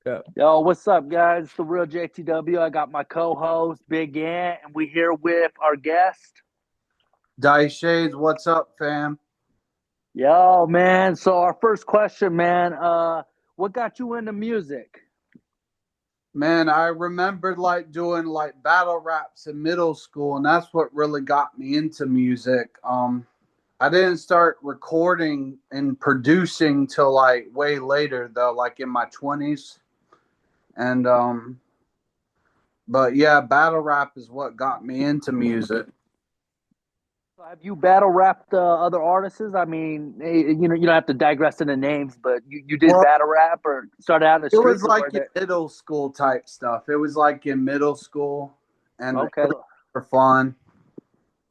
Go. Yo, what's up, guys? It's the real JTW. I got my co-host Big Ant, and we here with our guest. Dice Shades, what's up, fam? Yo, man. So our first question, man. What got you into music? Man, I remembered like doing like battle raps in middle school, and that's what really got me into music. I didn't start recording and producing till like way later though, like in my 20s. And but yeah, battle rap is what got me into music. So have you battle rapped other artists? I mean, you don't have to digress into names, but you did Well, battle rap or started out in the it was streets or where like in that? middle school type stuff. It was like in middle school, and it Okay, was for fun.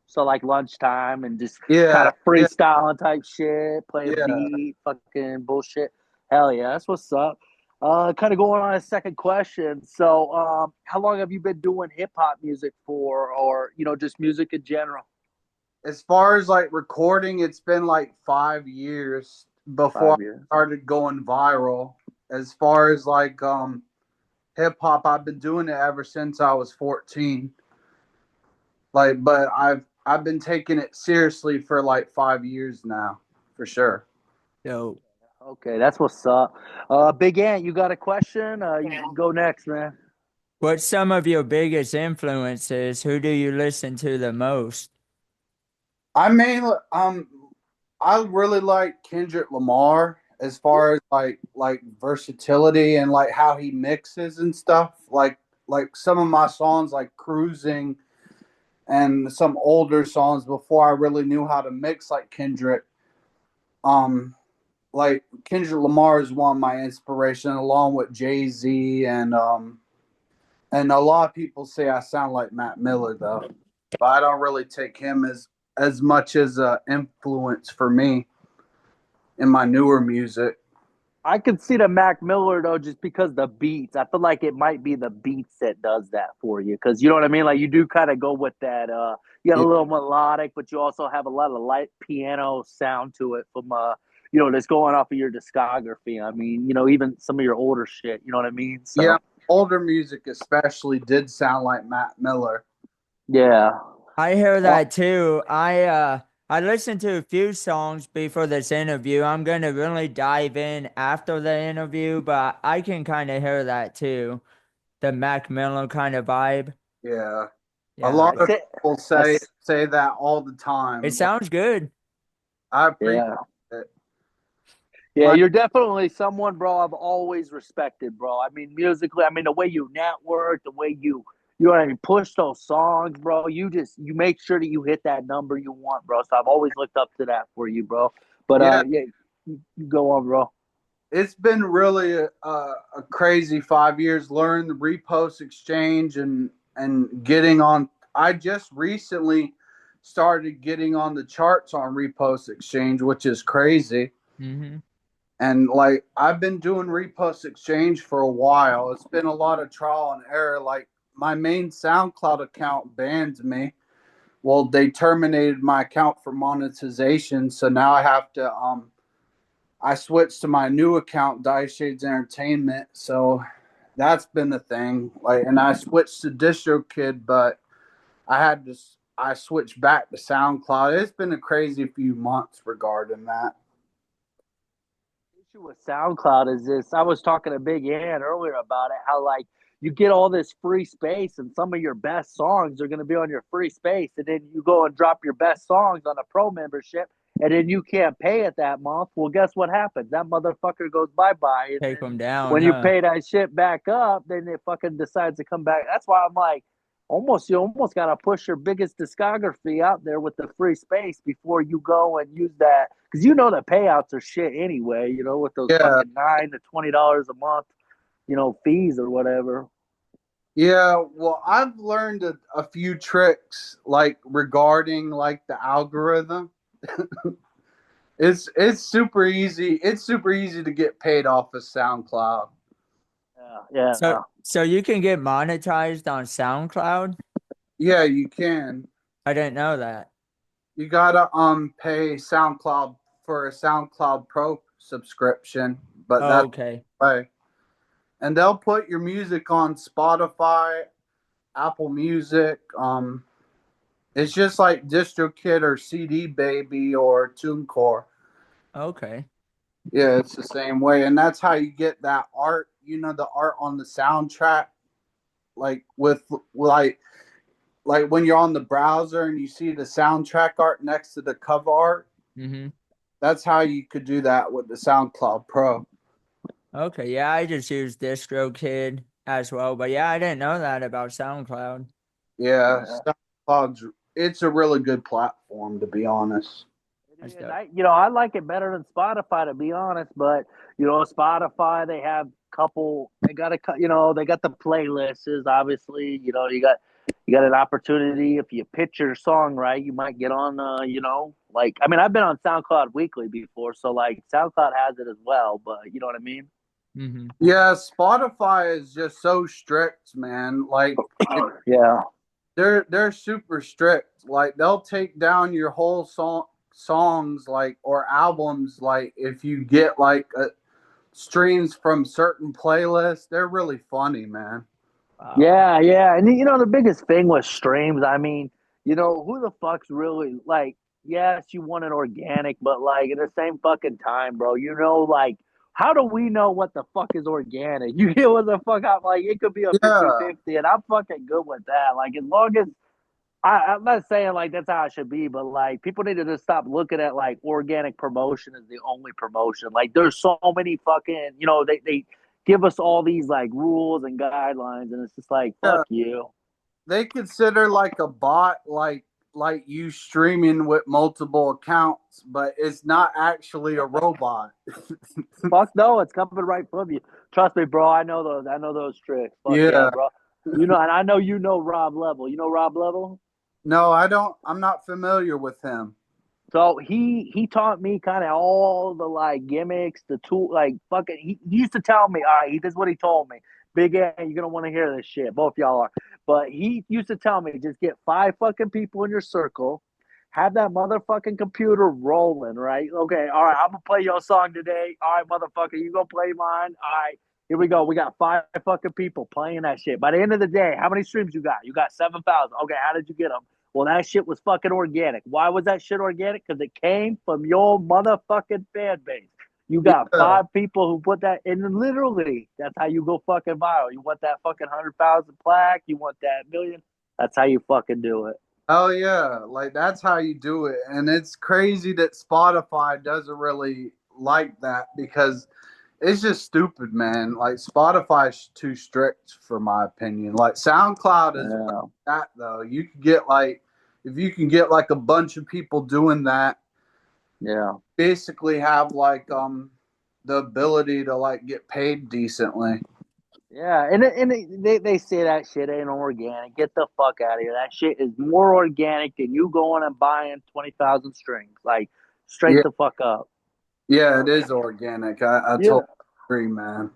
so like lunchtime and just kind Yeah, of yeah, freestyling type shit, play a yeah. beat, fucking bullshit. Hell yeah, that's what's up. Kind of going on a second question. So, how long have you been doing hip hop music for, or just music in general? As far as like recording, it's been like 5 years before 5 years. I started going viral. As far as like hip hop, I've been doing it ever since I was 14. Like, but I've been taking it seriously for like 5 years now, for sure. Yo. Okay, that's what's up. Big Ant, you got a question? You go next, man. What's some of your biggest influences? Who do you listen to the most? I mainly I really like Kendrick Lamar as far as like versatility and like how he mixes and stuff. Like some of my songs like Cruising and some older songs before I really knew how to mix like Kendrick. Um like Kendrick Lamar is one of my inspiration along with Jay-Z and a lot of people say I sound like Matt Miller though. But I don't really take him as much as a influence for me in my newer music. I could see the Mac Miller though, just because the beats. I feel like it might be the beats that does that for you, because you know what I mean. Like you do kind of go with that. You got a Yeah, little melodic, but you also have a lot of light piano sound to it from that's going off of your discography. I mean, even some of your older shit. You know what I mean? yeah. So Older music especially did sound like Matt Miller. yeah. I hear Well, that too. I listened to a few songs before this interview. I'm gonna really dive in after the interview, but I can kind of hear that too. The Mac Miller kind of vibe. yeah. A Yeah. lot I of say, people say that all the It time. Like, sounds good. I appreciate yeah. it. Yeah, My you're definitely someone, bro, I've always respected, bro. I mean, musically, I mean, the way you network, the way you know what I mean, push those songs, bro. You make sure that you hit that number you want, bro. So I've always looked up to that for you, bro. But yeah, yeah, you go on, bro. it's been really a crazy 5 years. Learn the repost exchange and getting on. I just recently started getting on the charts on repost exchange, which is crazy. Hmm. And like I've been doing repost exchange for a while. It's been a lot of trial and error. Like my main SoundCloud account banned me. Well, they terminated my account for monetization, so now I have to I switched to my new account, Dice Shades Entertainment. So that's been the thing. Like, and I switched to DistroKid, but I had to. I switched back to SoundCloud. It's been a crazy few months regarding that. Issue with SoundCloud is this. I was talking to Big Ant earlier about it, how like you get all this free space and some of your best songs are going to be on your free space, and then you go and drop your best songs on a pro membership, and then you can't pay it that month. Well, guess what happens? That motherfucker goes bye bye, and Take then them down, when you huh? pay that shit back up, then it fucking decides to come back. That's why I'm like, almost you almost got to push your biggest discography out there with the free space before you go and use that, because the payouts are shit anyway, with those Yeah, fucking $9 to $20 a month, fees or whatever. yeah. Well, I've learned a few tricks like regarding like the algorithm. It's super easy. It's super easy to get paid off of SoundCloud. Yeah, So yeah. so you can get monetized on SoundCloud? Yeah, you can. I didn't know that. You gotta pay SoundCloud for a SoundCloud Pro subscription, but Oh, that's okay. right. and they'll put your music on Spotify, Apple Music. It's just like DistroKid or CD Baby or TuneCore. Okay. Yeah, it's the same way, and that's how you get that art. The art on the soundtrack, like with like when you're on the browser and you see the soundtrack art next to the cover art. Mm-hmm. That's how you could do that with the SoundCloud Pro. Okay, yeah, I just use DistroKid as well, but yeah, I didn't know that about SoundCloud. Yeah, SoundCloud's it's a really good platform, to be honest. That's And dope. I like it better than Spotify, to be honest. But Spotify, they have they got they got the playlists. Obviously, you got an opportunity if you pitch your song right, you might get on. Like I mean, I've been on SoundCloud Weekly before, so like SoundCloud has it as well. But you know what I mean? Mm-hmm. Yeah, Spotify is just so strict, man. Like Yeah. they're super strict. Like they'll take down your whole songs like or albums like if you get like streams from certain playlists. They're really funny, man. Yeah, yeah. And the biggest thing was streams. I mean, who the fuck's really like, yes, you want it organic, but like at the same fucking time, bro, like how do we know what the fuck is organic? You get what the fuck I'm like, it could be a Yeah, 50-50, and I'm fucking good with that. Like as long as I'm not saying like that's how it should be, but like people need to just stop looking at like organic promotion as the only promotion. Like there's so many fucking, they give us all these like rules and guidelines, and it's just like fuck yeah. you. They consider like a bot like you streaming with multiple accounts, but it's not actually a robot. Fuck no, it's coming right from you. Trust me, bro. I know those. I know those tricks. Fuck yeah, Yeah. bro. And I know Rob Level. You know Rob Level? No, I don't. I'm not familiar with him. So he taught me kind of all the like gimmicks, the tool, like fucking. He used to tell me, all right, this is what he told me. Big A, you're gonna want to hear this shit. Both y'all are. But he used to tell me, just get 5 fucking people in your circle, have that motherfucking computer rolling, right? Okay, all right, I'm gonna play your song today. All right, motherfucker, you gonna play mine? All right, here we go. We got 5 fucking people playing that shit. By the end of the day, how many streams you got? You got 7,000. Okay, how did you get them? Well, that shit was fucking organic. Why was that shit organic? Because it came from your motherfucking fan base. You got Yeah. 5 people who put that in. Literally, that's how you go fucking viral. You want that fucking 100,000 plaque? You want that million? That's how you fucking do it. Oh yeah, like that's how you do it. And it's crazy that Spotify doesn't really like that because it's just stupid, man. Like Spotify's too strict for my opinion. Like SoundCloud is like Yeah. that though. You can get like if you can get like a bunch of people doing that, Yeah. basically have like the ability to like get paid decently. Yeah, they say that shit ain't organic. Get the fuck out of here. That shit is more organic than you going and buying 20,000 strings. Like, straight Yeah, the fuck up. yeah, it is organic. I Yeah. totally agree, man.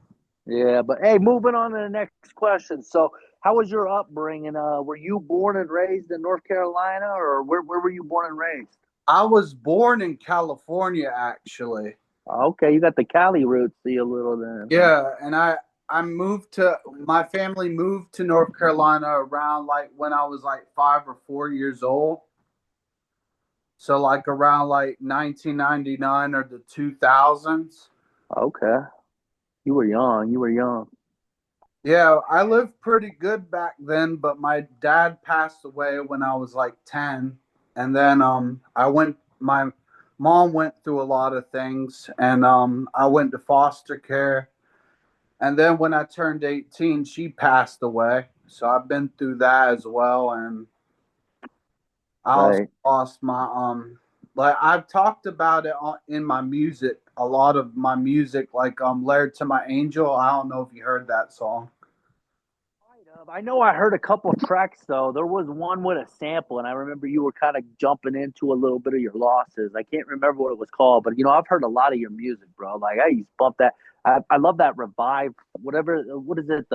Yeah, but hey, moving on to the next question. So, how was your upbringing? Were you born and raised in North Carolina, or where were you born and raised? I was born in California actually. Okay, you got the Cali roots, see a little then, huh? Yeah, and I moved to my family moved to North Carolina around like when I was like 5 or 4 years old. So like around like 1999 or the 2000s. Okay, you were young. You were young. Yeah, I lived pretty good back then, but my dad passed away when I was like 10. And then my mom went through a lot of things and I went to foster care. And then when I turned 18, she passed away. So I've been through that as well. And I also Right. lost my like I've talked about it in my music, a lot of my music, like Laird to My Angel. I don't know if you heard that song. I know I heard a couple tracks though. There was one with a sample, and I remember you were kind of jumping into a little bit of your losses. I can't remember what it was called, but I've heard a lot of your music, bro. Like I used to bump that. I love that Revive, whatever. What is it?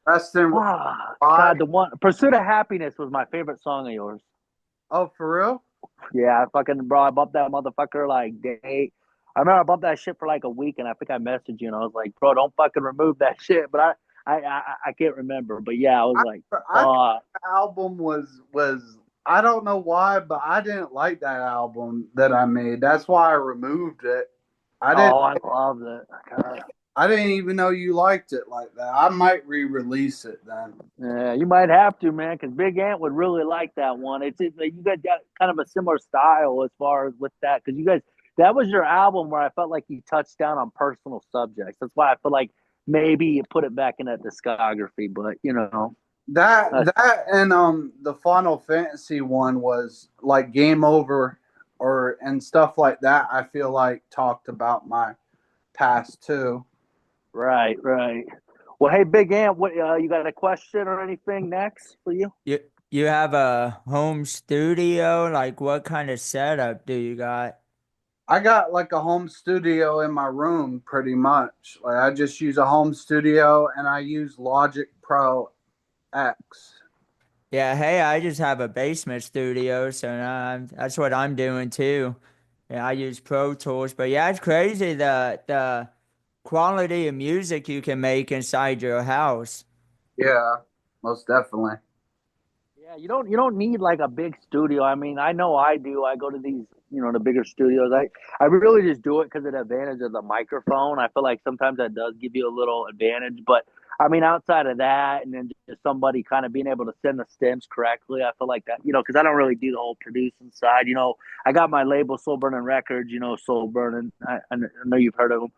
Rest in God, Five. the one Pursuit of Happiness was my favorite song of yours. Oh, for real? Yeah, I fucking bro, I bumped that motherfucker like day. I remember I bumped that shit for like a week, and I think I messaged you, and I was like, "Bro, don't fucking remove that shit." But I can't remember. But yeah, I was I, like, I think the album was I don't know why, but I didn't like that album that I made. That's why I removed it. I didn't "Oh, I love it." God. I didn't even know you liked it like that. I might re-release it then. Yeah, you might have to, man, because Big Ant would really like that one. Like, you guys got kind of a similar style as far as with that, because you guys that was your album where I felt like you touched down on personal subjects. That's why I feel like maybe you put it back in that discography. But That and the Final Fantasy one was like Game Over or and stuff like that. I feel like talked about my past too. right, right. Well, hey, Big Ant, what you got a question or anything next for you? You you have a home studio? Like what kind of setup do you got? I got like a home studio in my room pretty much. Like I just use a home studio and I use Logic Pro X. Yeah, hey, I just have a basement studio, so now that's what I'm doing too. Yeah, I use Pro Tools, but yeah, it's crazy the quality of music you can make inside your house. Yeah, most definitely. Yeah, you don't need like a big studio. I mean, I know I do. I go to these, the bigger studios. I really just do it because of the advantage of the microphone. I feel like sometimes that does give you a little advantage, but I mean, outside of that, and then just somebody kind of being able to send the stems correctly, I feel like that, because I don't really do the whole producing side. I got my label Soul Burning Records. Soul Burning. I know you've heard of him,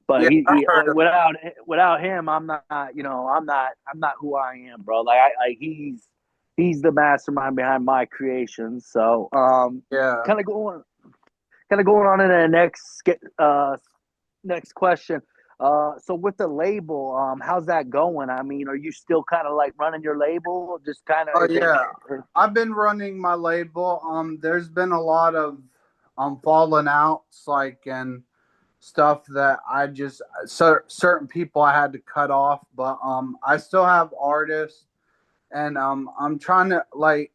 but Yeah, I heard of without him, I'm not. I'm not who I am, bro. Like he's the mastermind behind my creations. So, yeah. kind of going, kind of going on to the next question. So with the label, how's that going? I mean, are you still kind of like running your label? Just kind of Oh is it? yeah. I've been running my label. There's been a lot of falling outs like and stuff that I just certain people I had to cut off, but I still have artists and I'm trying to like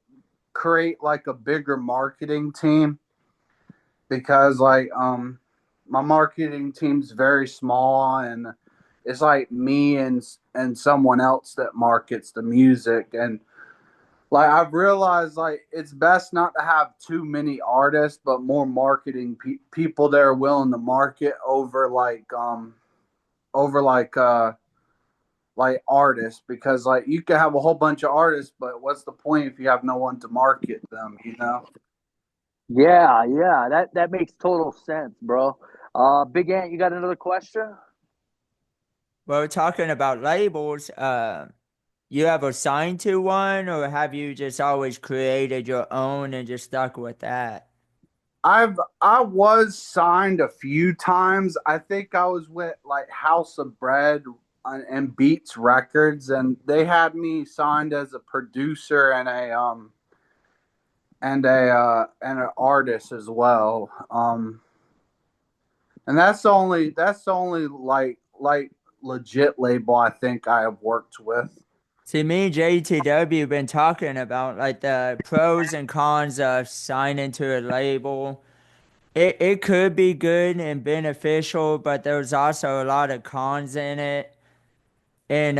create like a bigger marketing team because like my marketing team's very small and it's like me and someone else that markets the music and like I've realized like it's best not to have too many artists but more marketing people that are willing to market over like artists because like you can have a whole bunch of artists but what's the point if you have no one to market them. Yeah, yeah, that makes total sense, bro. Big Ant, you got another question? Well, talking about labels, you ever signed to one, or have you just always created your own and just stuck with that? I was signed a few times. I think I was with like House of Bread and Beats Records, and they had me signed as a producer and an artist as well. And that's the only like legit label I think I have worked with. See, me and JTW been talking about like the pros and cons of signing to a label. It could be good and beneficial, but there's also a lot of cons in it. And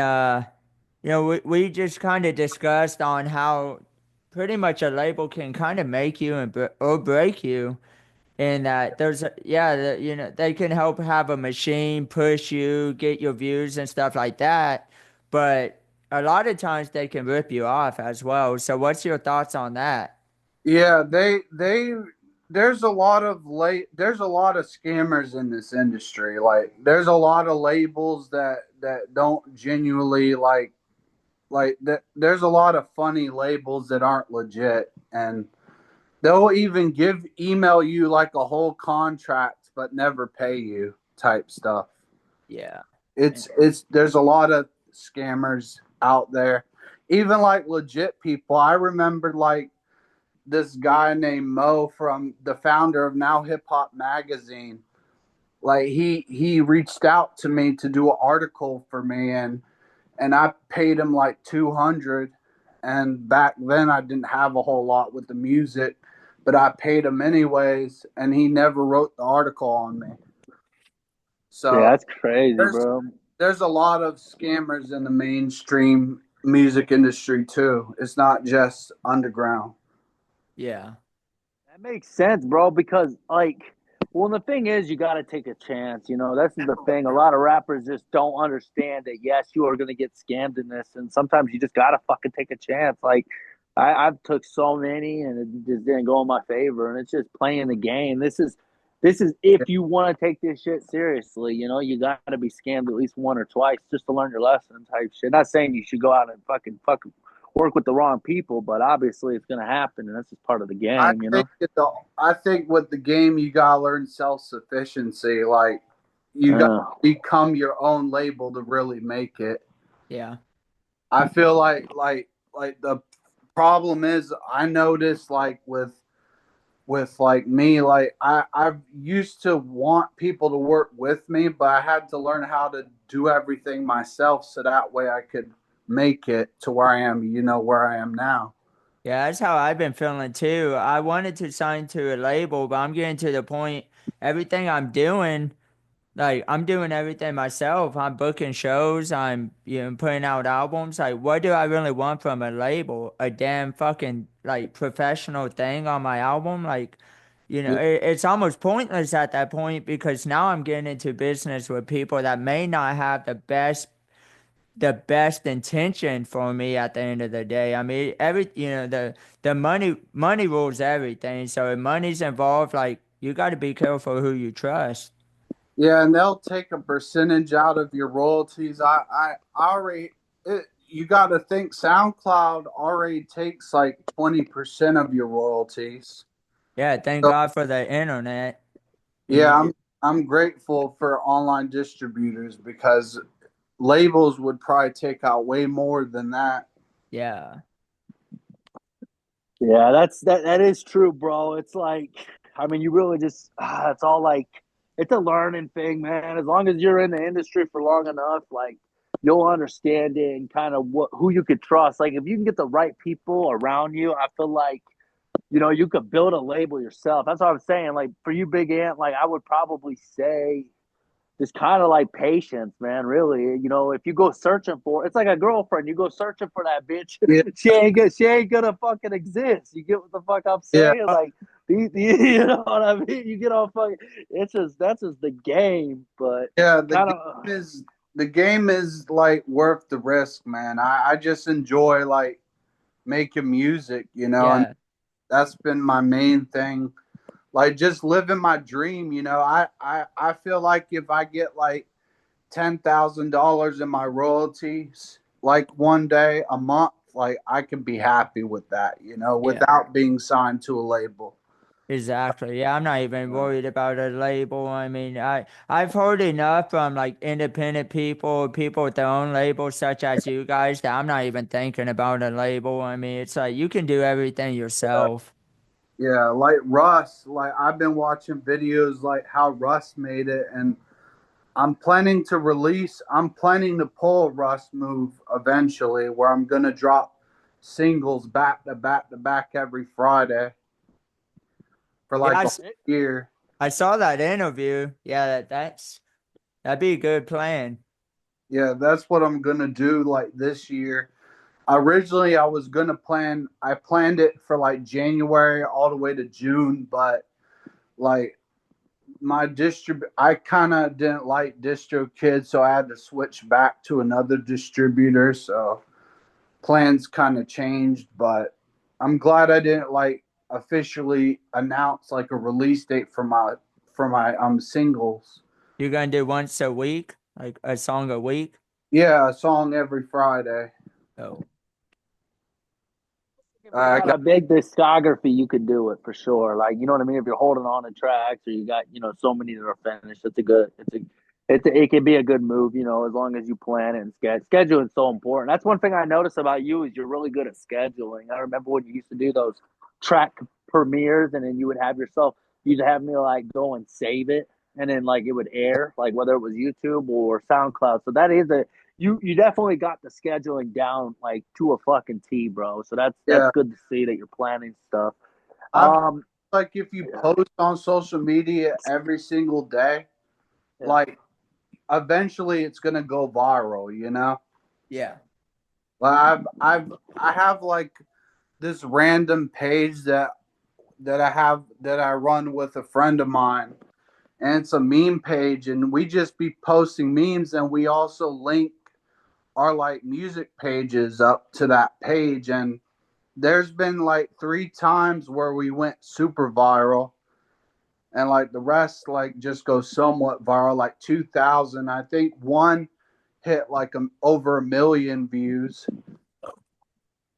we just kind of discussed on how pretty much a label can kind of make you or break you. And that they can help have a machine push you, get your views and stuff like that. But a lot of times they can rip you off as well. So what's your thoughts on that? Yeah, they there's a lot of scammers in this industry. Like there's a lot of labels that don't genuinely like that there's a lot of funny labels that aren't legit and they'll even email you like a whole contract but never pay you type stuff. Yeah. It's there's a lot of scammers out there. Even like legit people. I remember like this guy named Mo from the founder of Now Hip Hop Magazine. Like he reached out to me to do an article for me and I paid him like 200 and back then I didn't have a whole lot with the music, but I paid him anyways and he never wrote the article on me. So Yeah, that's crazy, there's bro. there's a lot of scammers in the mainstream music industry too. It's not just underground. Yeah. That makes sense, bro, because well, the thing is, you got to take a chance. You know, this is the thing. A lot of rappers just don't understand that. Yes, you are going to get scammed in this, and sometimes you just got to fucking take a chance. Like, I've took so many, and it just didn't go in my favor. And it's just playing the game. This is if you want to take this shit seriously. You know, you got to be scammed at least one or twice just to learn your lesson, type shit. Not saying you should go out and fucking work with the wrong people, but obviously it's going to happen, and that's just part of the I game. You think know. I think with the game you gotta learn self sufficiency. Like you gotta Uh, become your own label to really make it. Yeah. I feel like the problem is I noticed like with like me, like I used to want people to work with me, but I had to learn how to do everything myself so that way I could make it to where I am, where I am now. Yeah, that's how I've been feeling too. I wanted to sign to a label, but I'm getting to the point, everything I'm doing, like I'm doing everything myself. I'm booking shows, I'm putting out albums. Like what do I really want from a label? A damn fucking like professional thing on my album? Like, it's almost pointless at that point because now I'm getting into business with people that may not have the best intention for me at the end of the day. I mean, the money rules everything. So if money's involved, like you got to be careful who you trust. Yeah, and they'll take a percentage out of your royalties. I already, you got to think SoundCloud already takes like 20% of your royalties. Yeah, thank So God for the internet. You yeah, know, I'm grateful for online distributors because labels would probably take out way more than that. yeah, yeah, that is true, bro. It's like, I mean, you really just it's all like it's a learning thing, man. As long as you're in the industry for long enough, like you'll understand it and kind of who you could trust. Like if you can get the right people around you, I feel like you could build a label yourself. That's what I'm saying. Like for you, Big Ant, like I would probably say just kind of like patience, man. Really, if you go searching for, it's like a girlfriend. You go searching for that bitch, Yeah, she ain't gonna fucking exist. You get what the fuck I'm yeah, saying? Like, you know what I mean? You get all fucking. That's just the game, but yeah. kind of. The game is like worth the risk, man. I just enjoy like making music, and yeah. that's been my main thing. Like just living my dream, I feel like if I get like $10,000 in my royalties, like one day a month, like I can be happy with that, Yeah. without being signed to a label. Exactly. Yeah, I'm not even worried about a label. I mean, I've heard enough from like independent people with their own labels, such as you guys, that I'm not even thinking about a label. I mean, it's like you can do everything yourself. Yeah, like Russ, like I've been watching videos like how Russ made it, and I'm planning to pull a Russ move eventually where I'm gonna drop singles back to back to back every Friday for Yeah, like a whole year. I saw that interview. Yeah, that'd be a good plan. Yeah, that's what I'm gonna do like this year. Originally I planned it for like January all the way to June, but like I kind of didn't like DistroKid, so I had to switch back to another distributor. So plans kind of changed, but I'm glad I didn't like officially announce like a release date for my singles. You're gonna do once a week, like a song a week. Yeah, a song every Friday. Oh, If you I got got a big discography, you could do it for sure. Like, you know what I mean? If you're holding on to tracks or you got, so many that are finished, it can be a good move, as long as you plan it and schedule is so important. That's one thing I notice about you is you're really good at scheduling. I remember when you used to do those track premieres and then you'd have me like go and save it and then like it would air, like whether it was YouTube or SoundCloud. So that is you definitely got the scheduling down like to a fucking T, bro. So that's yeah. good to see that you're planning stuff. I've Um, like if you yeah, post on social media every single day, yeah, like eventually it's gonna go viral, you know. Yeah. Like I have like this random page that I run with a friend of mine, and it's a meme page, and we just be posting memes, and we also link our like music pages up to that page, and there's been like 3 times where we went super viral, and like the rest like just go somewhat viral, like 2,000. I think one hit like over 1 million views.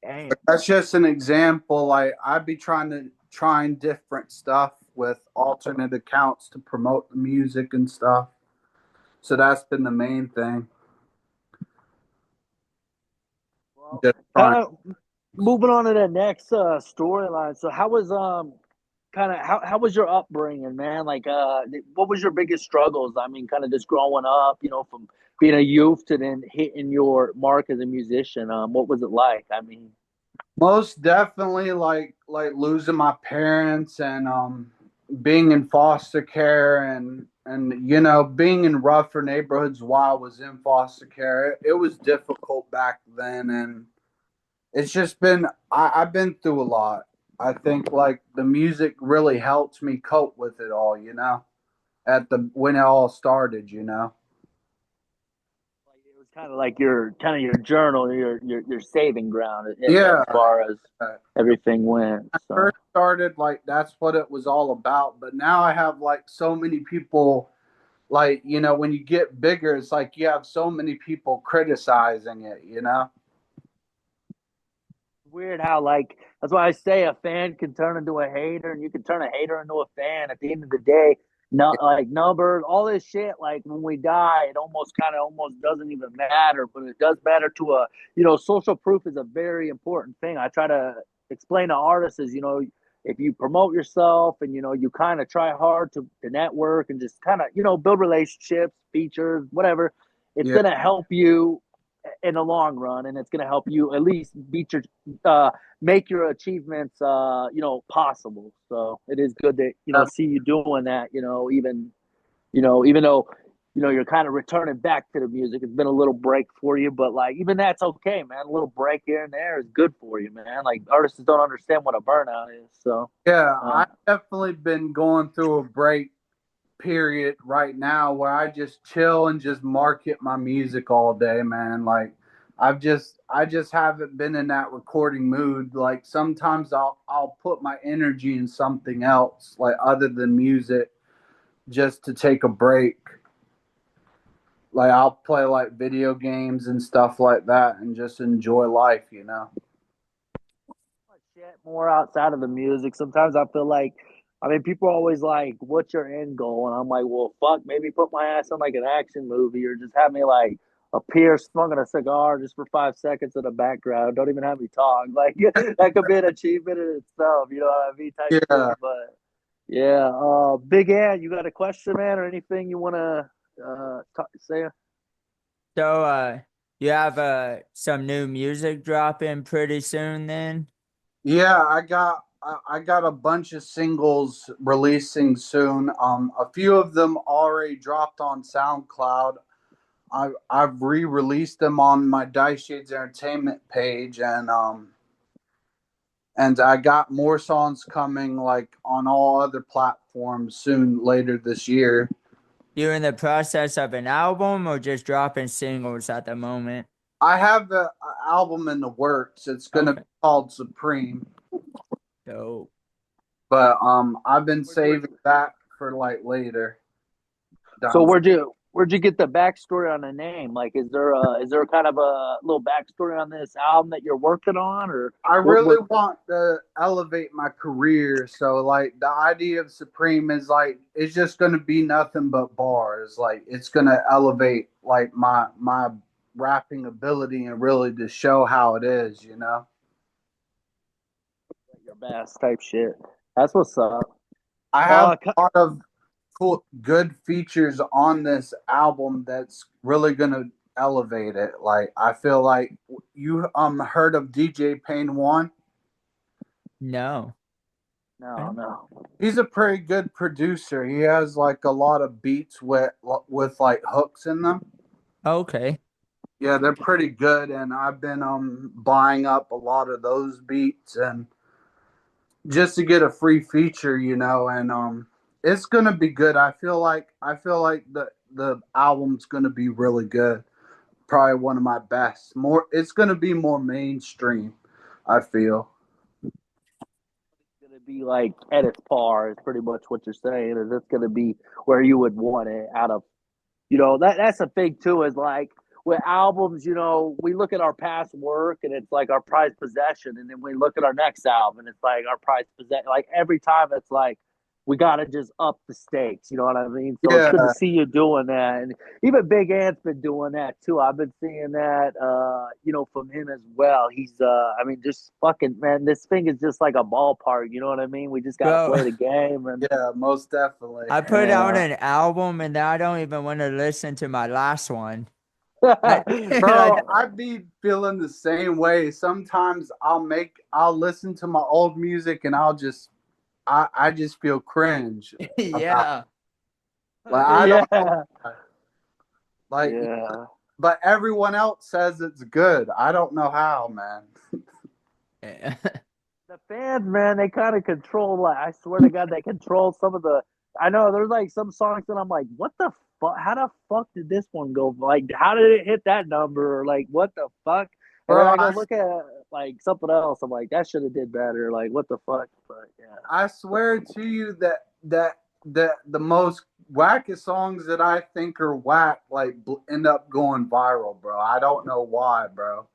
Dang. That's just an example. Like I'd be trying different stuff with alternate accounts to promote the music and stuff. So that's been the main thing. Well, Just trying. kind of moving on to the next storyline. So how was kind of how was your upbringing, man? Like what was your biggest struggles? I mean, kind of just growing up, you know, from being a youth to then hitting your mark as a musician. What was it like? I mean, Most definitely like losing my parents and being in foster care and you know being in rougher neighborhoods while I was in foster care. It was difficult back then, and it's just been I've been through a lot. I think like the music really helped me cope with it all, you know, at the when it all started, you know. like it was kind of like your journal, your saving ground Yeah. as far as everything went. I So. first started, like that's what it was all about. But now I have like so many people, like, you know, when you get bigger, it's like you have so many people criticizing it, you know? Weird how like that's why I say a fan can turn into a hater and you can turn a hater into a fan at the end of the day. No, like numbers, all this shit. Like when we die, it almost kind of almost doesn't even matter, but it does matter to a social proof is a very important thing. I try to explain to artists is if you promote yourself and you kind of try hard to network and just kind of build relationships, features, whatever, it's Yeah. gonna help you in the long run, and it's going to help you at least beat your make your achievements possible. So it is good to see you doing that. Even though you're kind of returning back to the music. It's been a little break for you, but like even that's okay, man. A little break here and there is good for you, man. Like artists don't understand what a burnout is. So Yeah. uh, I've definitely been going through a break period right now where I just chill and just market my music all day, man. Like I just haven't been in that recording mood. Like sometimes I'll put my energy in something else, like other than music, just to take a break. Like I'll play like video games and stuff like that and just enjoy life, you know. shit more outside of the music. Sometimes I feel like, I mean, people are always like, "What's your end goal?" And I'm like, "Well, fuck, maybe put my ass in like an action movie, or just have me like appear smoking a cigar just for 5 seconds in the background. Don't even have me talk. Like that could be an achievement in itself. You know what I mean? Type Yeah. shit. But yeah, Big Ant, you got a question, man, or anything you want to say? So, you have some new music dropping pretty soon then? Yeah, I got a bunch of singles releasing soon. A few of them already dropped on SoundCloud. I've re-released them on my Dice Shades Entertainment page, and I got more songs coming like on all other platforms soon later this year. You in the process of an album or just dropping singles at the moment? I have a album in the works. It's gonna be Okay. called Supreme, So, but I've been saving that for like later. So Done. where'd you get the backstory on the name? Like, is there kind of a little backstory on this album that you're working on, or I really what? want to elevate my career. So like the idea of Supreme is like it's just gonna be nothing but bars. Like it's gonna elevate like my rapping ability and really to show how it is, you know. Your best type shit. That's what's up. I have Uh, a lot of cool good features on this album that's really gonna elevate it. Like I feel like you heard of DJ Pain One? no. No, no. He's a pretty good producer. He has like a lot of beats with like hooks in them. Okay. Yeah, they're pretty good, and I've been buying up a lot of those beats and just to get a free feature, and it's gonna be good. I feel like the album's gonna be really good. Probably one of my best. It's gonna be more mainstream, I feel. It's gonna be like at its par is pretty much what you're saying. Is it's gonna be where you would want it out of that's the thing too, is like with albums, we look at our past work and it's like our prized possession, and then we look at our next album and it's like our prized possession. Like every time it's like we gotta just up the stakes, you know what I mean? So it's Yeah, good to see you doing that. And even Big Ant's been doing that too. I've been seeing that from him as well. He's I mean, just fucking man, this thing is just like a ballpark, you know what I mean? We just gotta Bro, play the game. And yeah, most definitely. I put out yeah. an album and I don't even want to listen to my last one. I, Bro, like, I be feeling the same way. Sometimes I'll listen to my old music and I just feel cringe about yeah. like I don't Yeah. like Yeah. but everyone else says it's good. I don't know how, man. The fans, man, they kind of control. Like, I swear to God, they control some of the. I know there's like some songs that I'm like, what the fuck? How the fuck did this one go? Like, how did it hit that number? Or like, what the fuck? And then Bro, I go look at like something else. I'm like, that should have did better. Like, what the fuck? But yeah, I swear to you that the most wackest songs that I think are whack end up going viral, bro. I don't know why, bro.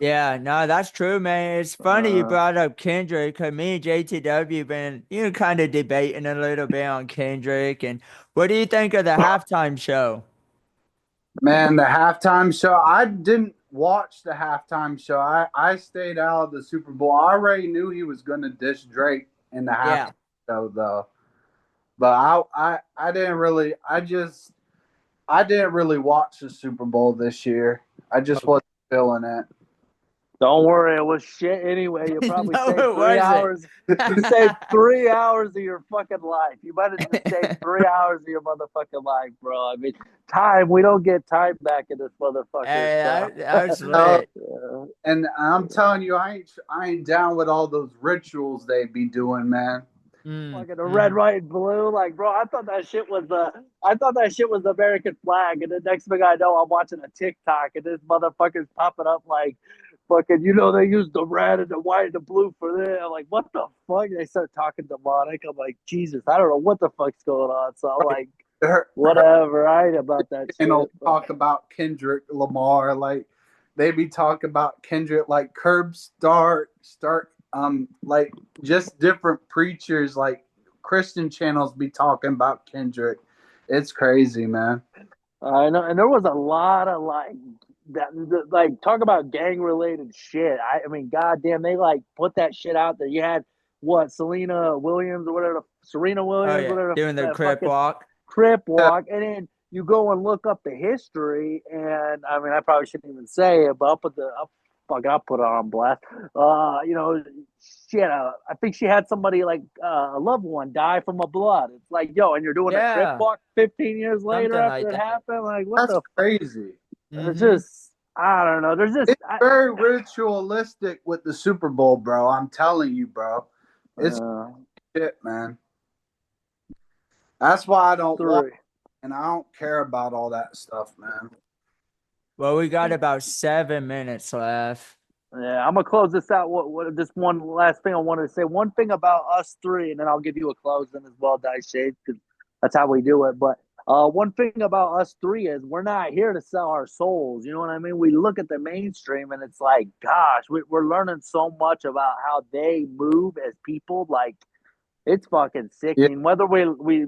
Yeah, no, that's true, man. It's funny you uh, brought up Kendrick because me and JTW been, kind of debating a little bit on Kendrick. And what do you think of the halftime show? Man, the halftime show, I didn't watch the halftime show. I stayed out of the Super Bowl. I already knew he was going to diss Drake in the halftime Yeah. show, though. But I didn't really watch the Super Bowl this year. I just Okay. wasn't feeling it. don't worry, it was shit anyway. You probably No, saved it three wasn't. hours. You saved 3 hours of your fucking life. You might have just saved 3 hours of your motherfucking life, bro. I mean, time. We don't get time back in this motherfucker. Hey, So, that was Uh, lit. yeah. and I'm telling you, I ain't down with all those rituals they be doing, man. Fucking the red, white, and blue. Like, bro, I thought that shit was the American flag. And the next thing I know, I'm watching a TikTok and this motherfucker's popping up like, fucking, they use the red and the white and the blue for this. I'm like, what the fuck? They start talking demonic. I'm like, Jesus, I don't know what the fuck's going on. So I'm like, Her whatever. I ain't about that channel shit. But talk about Kendrick Lamar, like they be talking about Kendrick like Curb start like just different preachers like Christian channels be talking about Kendrick. It's crazy, man. I know, and there was a lot of like like talk about gang related shit. I mean, goddamn, they like put that shit out there. You had what Selena Williams or whatever, Serena Oh Williams, yeah, whatever, doing the crip fucking walk. Crip Yeah, walk, and then you go and look up the history. And I mean, I probably shouldn't even say it, but I'll put it on blast. She had I think she had somebody like a loved one die from a blood. It's like, yo, and you're doing a Crip Yeah, walk 15 years later something like after it that. happened. Like, what that's the fuck? crazy. It's Mm-hmm. just, I don't know. There's just, It's very ritualistic with the Super Bowl, bro. I'm telling you, bro. It's uh, shit, man. That's why I don't watch three. and I don't care about all that stuff, man. Well, we got about 7 minutes left. Yeah, I'm gonna close this out. What? Just one last thing I wanted to say. One thing about us three, and then I'll give you a closing as well, Dice Shade, because that's how we do it. But one thing about us three is we're not here to sell our souls. You know what I mean? We look at the mainstream, and it's like, gosh, we're learning so much about how they move as people. Like, it's fucking Yeah, sickening. Whether we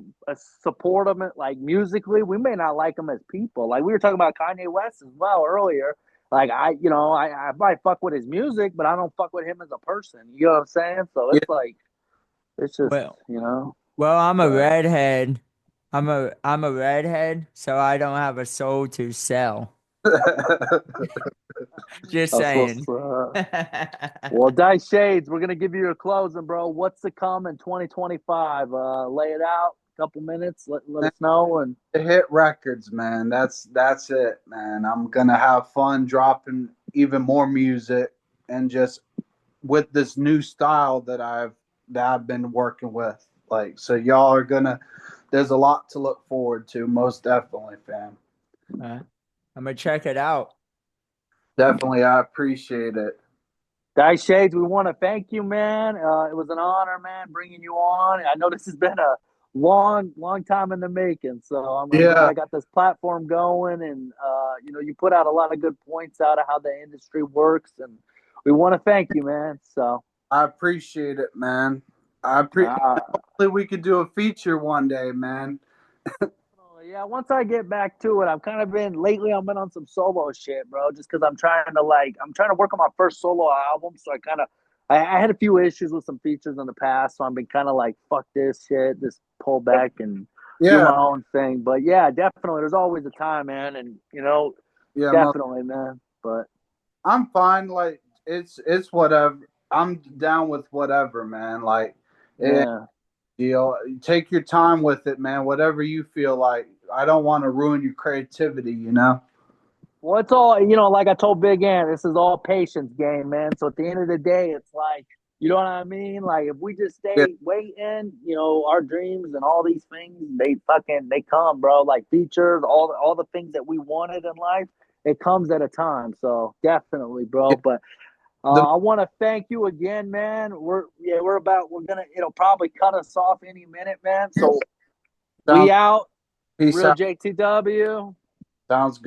support them like musically, we may not like them as people. Like we were talking about Kanye West as well earlier. Like I might fuck with his music, but I don't fuck with him as a person. You know what I'm saying? So yeah. it's like it's just Well, you know. well, I'm a But redhead. I'm a redhead, so I don't have a soul to sell. Just that's what's saying. Well, Dice Shades, we're gonna give you your closing, bro. What's to come in 2025? Lay it out. Couple minutes. Let us know. And To hit records, man. That's it, man. I'm gonna have fun dropping even more music and just with this new style that I've been working with. Like, so y'all are gonna. There's a lot to look forward to, most definitely, fam. I'm gonna check it out. Definitely, I appreciate it. Dice Shades, we want to thank you, man. It was an honor, man, bringing you on. I know this has been a long time in the making. So I'm glad Yeah, I got this platform going, and you put out a lot of good points out of how the industry works, and we want to thank you, man. So I appreciate it, man. uh, Hopefully we could do a feature one day, man. yeah, once I get back to it, I've kind of been lately. I've been on some solo shit, bro. Just because I'm trying to work on my first solo album. So I had a few issues with some features in the past. So I've been kind of like, fuck this shit, just pull back and do Yeah, my own thing. But yeah, definitely, there's always a time, man, and yeah. definitely, man. But I'm fine. Like, it's whatever. I'm down with whatever, man. Like, it, yeah. take your time with it, man. Whatever you feel like. I don't want to ruin your creativity, you know. Well, it's all, like I told Big Ant, this is all patience game, man. So at the end of the day, it's like, you know what I mean? Like if we just Yeah, stay waiting, our dreams and all these things, they come, bro. Like features, all the things that we wanted in life, it comes at a time. So definitely, bro. yeah. But The I want to thank you again, man. We're gonna, it'll probably cut us off any minute, man. So we sounds out. peace Real out. JTW. Sounds good.